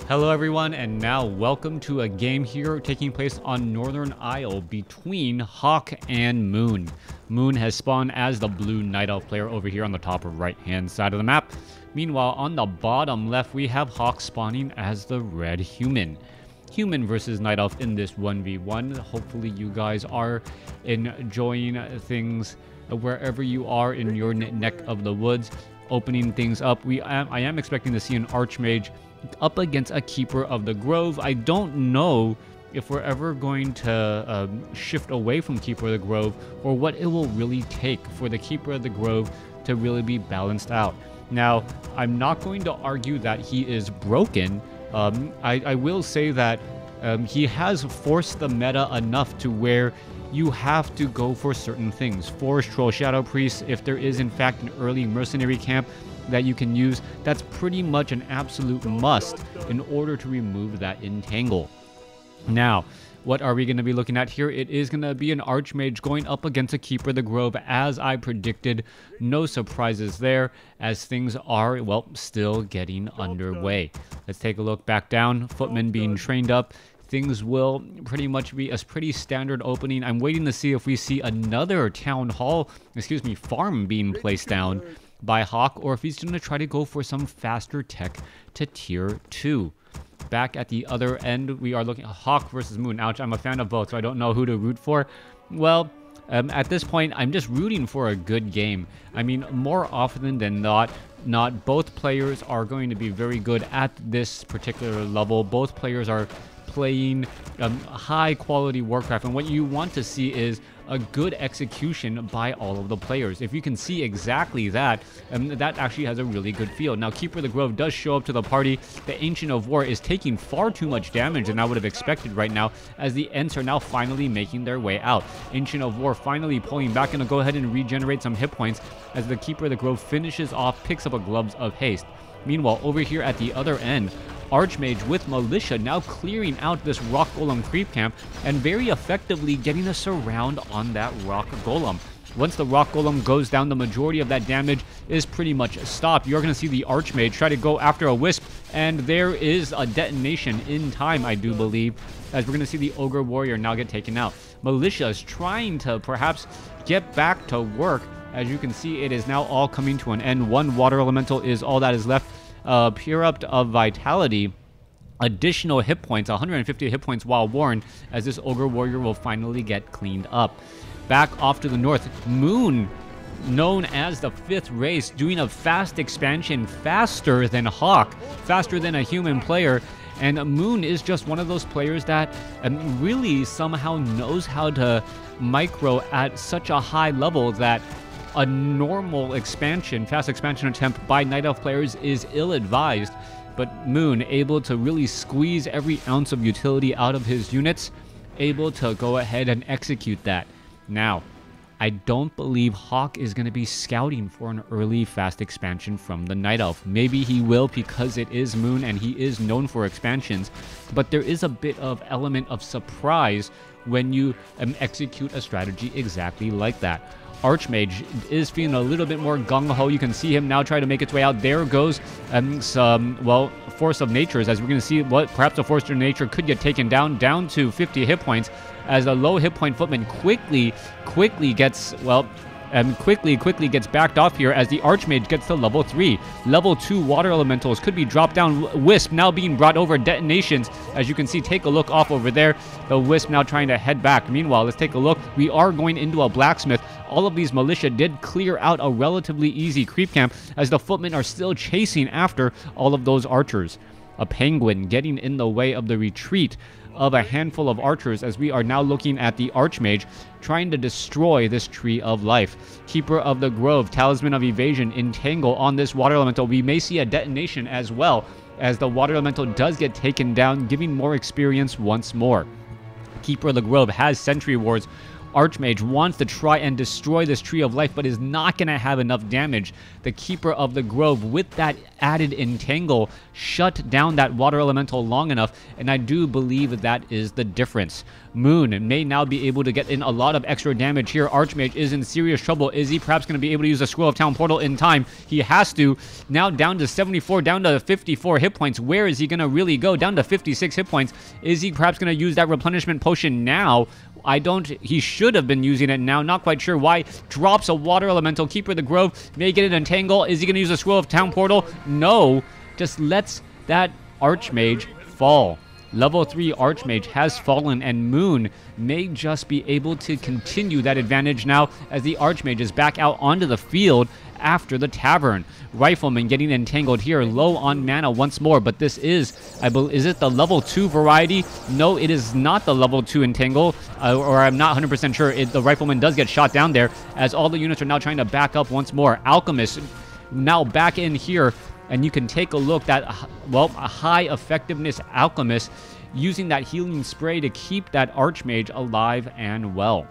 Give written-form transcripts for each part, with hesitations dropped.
Hello everyone, and now welcome to a game here taking place on Northern Isle between Hawk and Moon. Moon has spawned as the blue Night Elf player over here on the top right hand side of the map. Meanwhile, on the bottom left we have Hawk spawning as the red human. Human versus Night Elf in this 1v1. Hopefully you guys are enjoying things wherever you are in your neck of the woods. Opening things up, I am expecting to see an Archmage up against a Keeper of the Grove. I don't know if we're ever going to shift away from Keeper of the Grove, or what it will really take for the Keeper of the Grove to really be balanced out. Now, I'm not going to argue that he is broken. I will say that he has forced the meta enough to where you have to go for certain things. Forest Troll, Shadow Priest, if there is in fact an early mercenary camp that you can use, that's pretty much an absolute must in order to remove that entangle. Now, what are we going to be looking at here? It is going to be an Archmage going up against a Keeper of the Grove, as I predicted. No surprises there, as things are, well, still getting underway. Let's take a look back down. Footman being trained up. Things will pretty much be a pretty standard opening. I'm waiting to see if we see another farm being placed down by Hawk, or if he's going to try to go for some faster tech to tier 2. Back at the other end, we are looking at Hawk versus Moon. Ouch, I'm a fan of both, so I don't know who to root for. Well, at this point, I'm just rooting for a good game. I mean, more often than not both players are going to be very good at this particular level. Both players are playing high quality WarCraft, and what you want to see is a good execution by all of the players. If you can see exactly that, that actually has a really good feel. Now, Keeper of the Grove does show up to the party. The Ancient of War is taking far too much damage than I would have expected right now, as the Ents are now finally making their way out. Ancient of War finally pulling back, and to go ahead and regenerate some hit points as the Keeper of the Grove finishes off, picks up a Gloves of Haste. Meanwhile, over here at the other end, Archmage with Militia now clearing out this Rock Golem creep camp and very effectively getting a surround on that Rock Golem. Once the Rock Golem goes down, the majority of that damage is pretty much stopped. You're going to see the Archmage try to go after a Wisp, and there is a detonation in time, I do believe, as we're going to see the Ogre Warrior now get taken out. Militia is trying to perhaps get back to work. As you can see, it is now all coming to an end. One Water Elemental is all that is left. Pureupt of Vitality, additional hit points, 150 hit points while worn, as this Ogre Warrior will finally get cleaned up. Back off to the north, Moon, known as the 5th race, doing a fast expansion, faster than Hawk, faster than a human player. And Moon is just one of those players that really somehow knows how to micro at such a high level that a normal expansion, fast expansion attempt by Night Elf players is ill-advised, but Moon able to really squeeze every ounce of utility out of his units, able to go ahead and execute that. Now, I don't believe Hawk is going to be scouting for an early fast expansion from the Night Elf. Maybe he will, because it is Moon and he is known for expansions, but there is a bit of element of surprise when you execute a strategy exactly like that. Archmage is feeling a little bit more gung-ho. You can see him now try to make its way out. There goes some, well, Force of Natures, as we're going to see what perhaps a Force of Nature could get taken down to 50 hit points, as a low hit point Footman quickly gets, well, quickly gets backed off here as the Archmage gets to level 3. Level 2 Water Elementals could be dropped down. Wisp now being brought over. Detonations, as you can see, take a look off over there. The Wisp now trying to head back. Meanwhile, let's take a look. We are going into a Blacksmith. All of these Militia did clear out a relatively easy creep camp, as the Footmen are still chasing after all of those archers. A Penguin getting in the way of the retreat of a handful of archers, as we are now looking at the Archmage trying to destroy this Tree of Life. Keeper of the Grove, Talisman of Evasion, Entangle on this Water Elemental. We may see a detonation as well, as the Water Elemental does get taken down, giving more experience once more. Keeper of the Grove has Sentry Wards Archmage wants to try and destroy this Tree of Life, but is not going to have enough damage. The Keeper of the Grove, with that added Entangle, shut down that Water Elemental long enough, and I do believe that is the difference. Moon may now be able to get in a lot of extra damage here. Archmage is in serious trouble. Is he perhaps going to be able to use the Scroll of Town Portal in time? He has to. Now down to 74, down to 54 hit points. Where is he going to really go? Down to 56 hit points. Is he perhaps going to use that replenishment potion now? He should have been using it now. Not quite sure why. Drops a Water Elemental. Keeper of the Grove may get an Entangle. Is he going to use the Scroll of Town Portal? No. Just lets that Archmage fall. Level 3 Archmage has fallen, and Moon may just be able to continue that advantage now as the Archmage is back out onto the field after the Tavern. Rifleman getting entangled here, low on mana once more, but this is it the level 2 variety? No, it is not the level 2 entangle, or I'm not 100% sure. The Rifleman does get shot down there as all the units are now trying to back up once more. Alchemist now back in here, and you can take a look at, well, a high effectiveness Alchemist using that healing spray to keep that Archmage alive and well.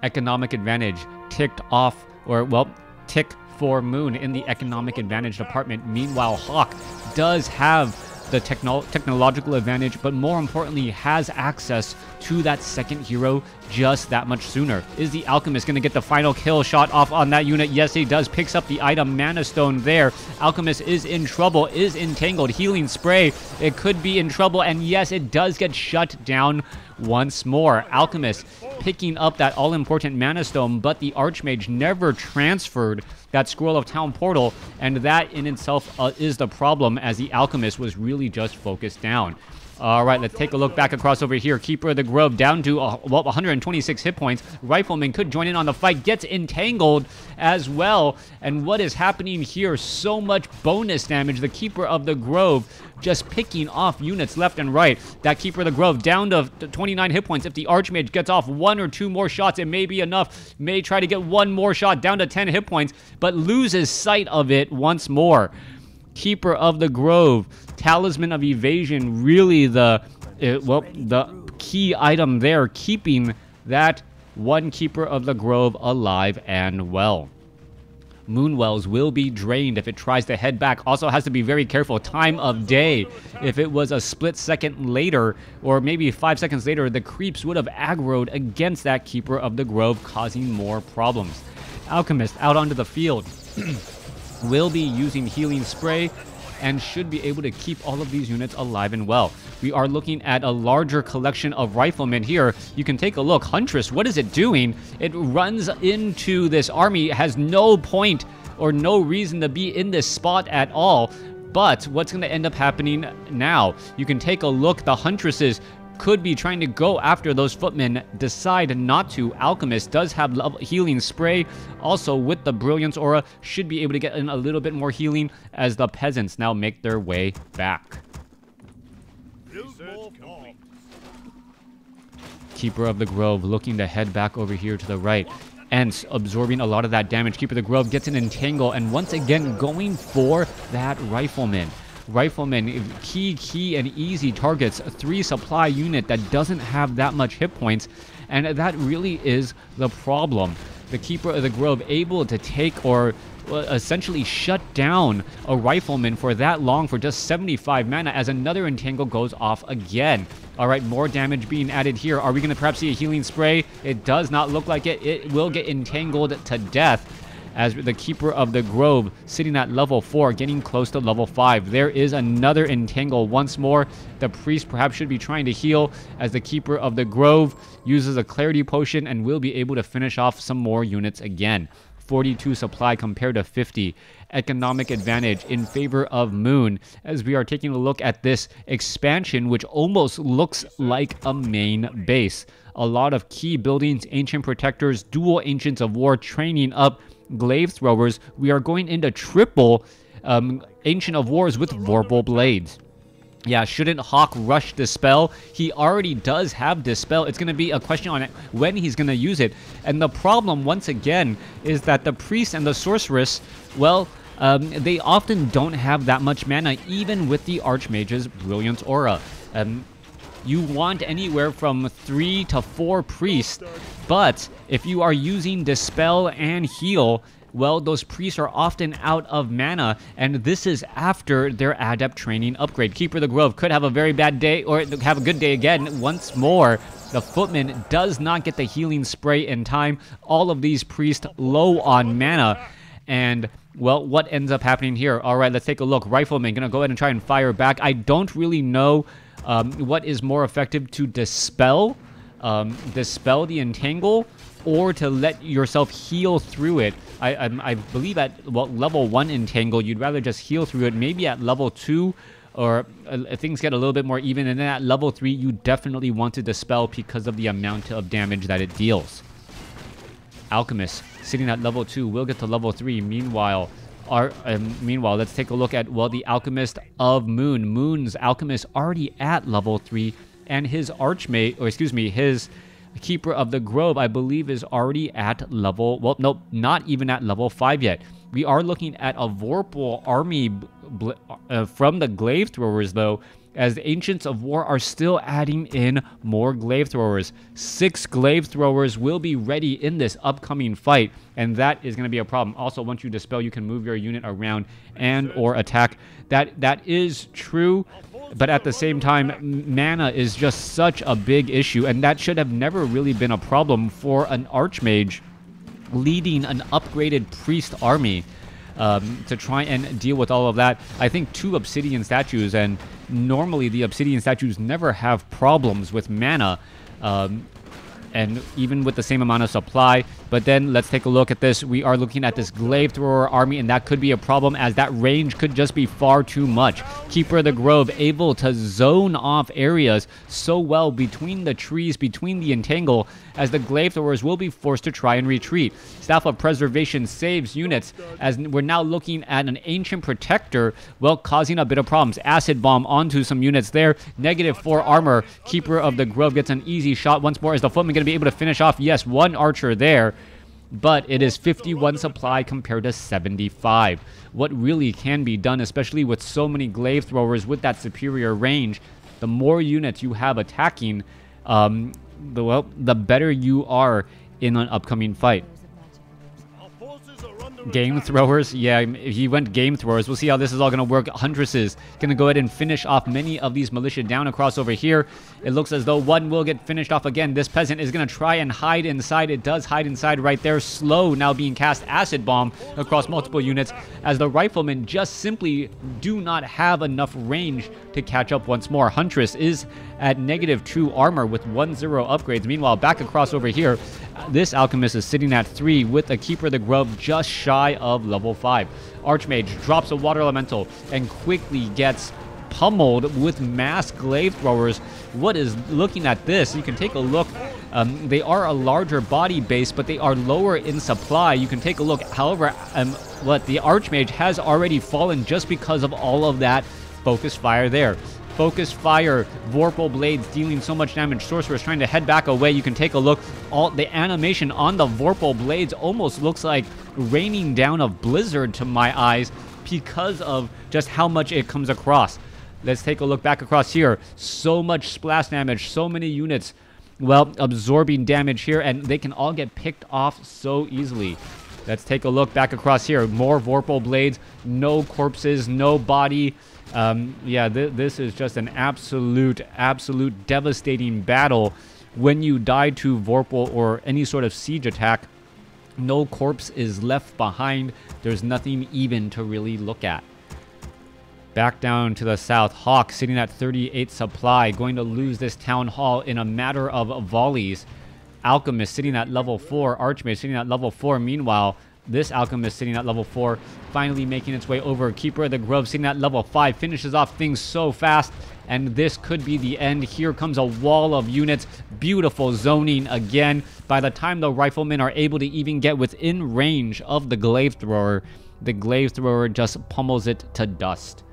Economic advantage ticked off, or well, tick for Moon in the economic advantage department. Meanwhile, Hawk does have the technological advantage, but more importantly has access to that second hero just that much sooner. Is the Alchemist going to get the final kill shot off on that unit? Yes, he does. Picks up the item Mana Stone there. Alchemist is in trouble, is entangled. Healing spray, it could be in trouble, and yes, it does get shut down once more. Alchemist picking up that all-important Mana Stone, but the Archmage never transferred that Scroll of Town Portal, and that in itself is the problem, as the Alchemist was really just focused down. All right, let's take a look back across over here. Keeper of the Grove down to 126 hit points. Rifleman could join in on the fight, gets entangled as well. And what is happening here? So much bonus damage. The Keeper of the Grove just picking off units left and right. That Keeper of the Grove down to 29 hit points. If the Archmage gets off 1 or 2 more shots, it may be enough. May try to get 1 more shot down to 10 hit points, but loses sight of it once more. Keeper of the Grove, Talisman of Evasion, really the key item there, keeping that one Keeper of the Grove alive and well. Moonwells will be drained if it tries to head back. Also has to be very careful. Time of day. If it was a split second later, or maybe 5 seconds later, the creeps would have aggroed against that Keeper of the Grove, causing more problems. Alchemist out onto the field. Will be using healing spray and should be able to keep all of these units alive and well. We are looking at a larger collection of riflemen here. You can take a look. Huntress, what is it doing? It runs into this army, has no point or no reason to be in this spot at all. But what's going to end up happening now? You can take a look. The Huntresses could be trying to go after those footmen, decide not to. Alchemist does have healing spray. Also, with the Brilliance Aura, should be able to get in a little bit more healing as the peasants now make their way back. Keeper of the Grove looking to head back over here to the right and absorbing a lot of that damage. Keeper of the Grove gets an entangle and once again going for that Rifleman. Rifleman, key and easy targets, a 3 supply unit that doesn't have that much hit points, and that really is the problem. The Keeper of the Grove able to take or essentially shut down a Rifleman for that long for just 75 mana as another entangle goes off again. All right, more damage being added here. Are we going to perhaps see a healing spray? It does not look like it. It will get entangled to death, as the Keeper of the Grove sitting at level 4, getting close to level 5. There is another entangle once more. The Priest perhaps should be trying to heal as the Keeper of the Grove uses a Clarity Potion and will be able to finish off some more units again. 42 supply compared to 50. Economic advantage in favor of Moon as we are taking a look at this expansion, which almost looks like a main base. A lot of key buildings, Ancient Protectors, dual Ancients of War training up Glaive Throwers. We are going into triple Ancient of Wars with Vorpal Blades. Yeah, shouldn't Hawk rush Dispel? He already does have Dispel. It's going to be a question on when he's going to use it. And the problem, once again, is that the Priest and the Sorceress, well, they often don't have that much mana, even with the Archmage's Brilliance Aura. you want anywhere from 3 to 4 priests. But if you are using Dispel and Heal, well, those priests are often out of mana, and this is after their adept training upgrade. Keeper of the Grove could have a very bad day, or have a good day again. Once more, the Footman does not get the healing spray in time. All of these priests low on mana, and well, what ends up happening here? All right, let's take a look. Rifleman gonna go ahead and try and fire back. I don't really know what is more effective, to dispel the entangle, or to let yourself heal through it. I believe at level 1 entangle, you'd rather just heal through it. Maybe at level 2, or things get a little bit more even, and then at level 3, you definitely want to dispel because of the amount of damage that it deals. Alchemist sitting at level 2 will get to level 3. Meanwhile, let's take a look at, well, the Alchemist of Moon. Moon's Alchemist already at level 3, and his Archmage, or excuse me, his Keeper of the Grove, I believe, is already at level, well, nope, not even at level 5 yet. We are looking at a Vorpal army from the Glaive Throwers, though, as the Ancients of War are still adding in more Glaive Throwers. 6 Glaive Throwers will be ready in this upcoming fight, and that is going to be a problem. Also, once you dispel, you can move your unit around and or attack. That is true, but at the same time, mana is just such a big issue, and that should have never really been a problem for an Archmage leading an upgraded Priest army to try and deal with all of that. I think 2 Obsidian Statues, and normally the Obsidian Statues never have problems with mana, and even with the same amount of supply. But then let's take a look at this. We are looking at this Glaive Thrower army, and that could be a problem, as that range could just be far too much. Keeper of the Grove able to zone off areas so well between the trees, between the entangle, as the Glaive Throwers will be forced to try and retreat. Staff of Preservation saves units, as we're now looking at an Ancient Protector, well, causing a bit of problems. Acid Bomb onto some units there. -4 armor. Keeper of the Grove gets an easy shot once more. Is the Footman going to be able to finish off? Yes, 1 archer there, but it is 51 supply compared to 75. What really can be done, especially with so many Glaive Throwers with that superior range, the more units you have attacking, the better you are in an upcoming fight. Game Throwers, yeah, he went Game Throwers. We'll see how this is all going to work. Huntress is going to go ahead and finish off many of these militia down across over here. It looks as though one will get finished off again. This peasant is going to try and hide inside. It does hide inside right there. Slow now being cast. Acid Bomb across multiple units, as the Riflemen just simply do not have enough range to catch up once more. Huntress is at -2 armor with 1-0 upgrades. Meanwhile, back across over here, this Alchemist is sitting at 3 with a Keeper of the Grove just shy of level 5. Archmage drops a Water Elemental and quickly gets pummeled with mass Glaive Throwers. What is looking at this? You can take a look. They are a larger body base, but they are lower in supply. You can take a look. However, what the Archmage has already fallen just because of all of that focus fire there. Focus Fire, Vorpal Blades dealing so much damage. Sorcerer's trying to head back away. You can take a look. All the animation on the Vorpal Blades almost looks like raining down of Blizzard to my eyes, because of just how much it comes across. Let's take a look back across here. So much splash damage, so many units, well, absorbing damage here, and they can all get picked off so easily. Let's take a look back across here. More Vorpal Blades, no corpses, no body. Yeah, this is just an absolute devastating battle. When you die to Vorpal or any sort of siege attack, no corpse is left behind. There's nothing even to really look at. Back down to the south, Hawk sitting at 38 supply, going to lose this town hall in a matter of volleys. Alchemist sitting at level 4, Archmage sitting at level 4. Meanwhile, this Alchemist sitting at level 4, finally making its way over. Keeper of the Grove sitting at level 5, finishes off things so fast, and this could be the end. Here comes a wall of units. Beautiful zoning again. By the time the Riflemen are able to even get within range of the Glaive Thrower just pummels it to dust.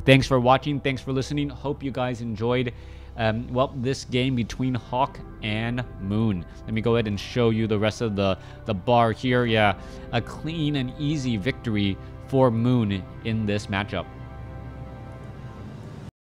Thanks for watching. Thanks for listening. Hope you guys enjoyed well, this game between Hawk and Moon. Let me go ahead and show you the rest of the bar here. Yeah, a clean and easy victory for Moon in this matchup.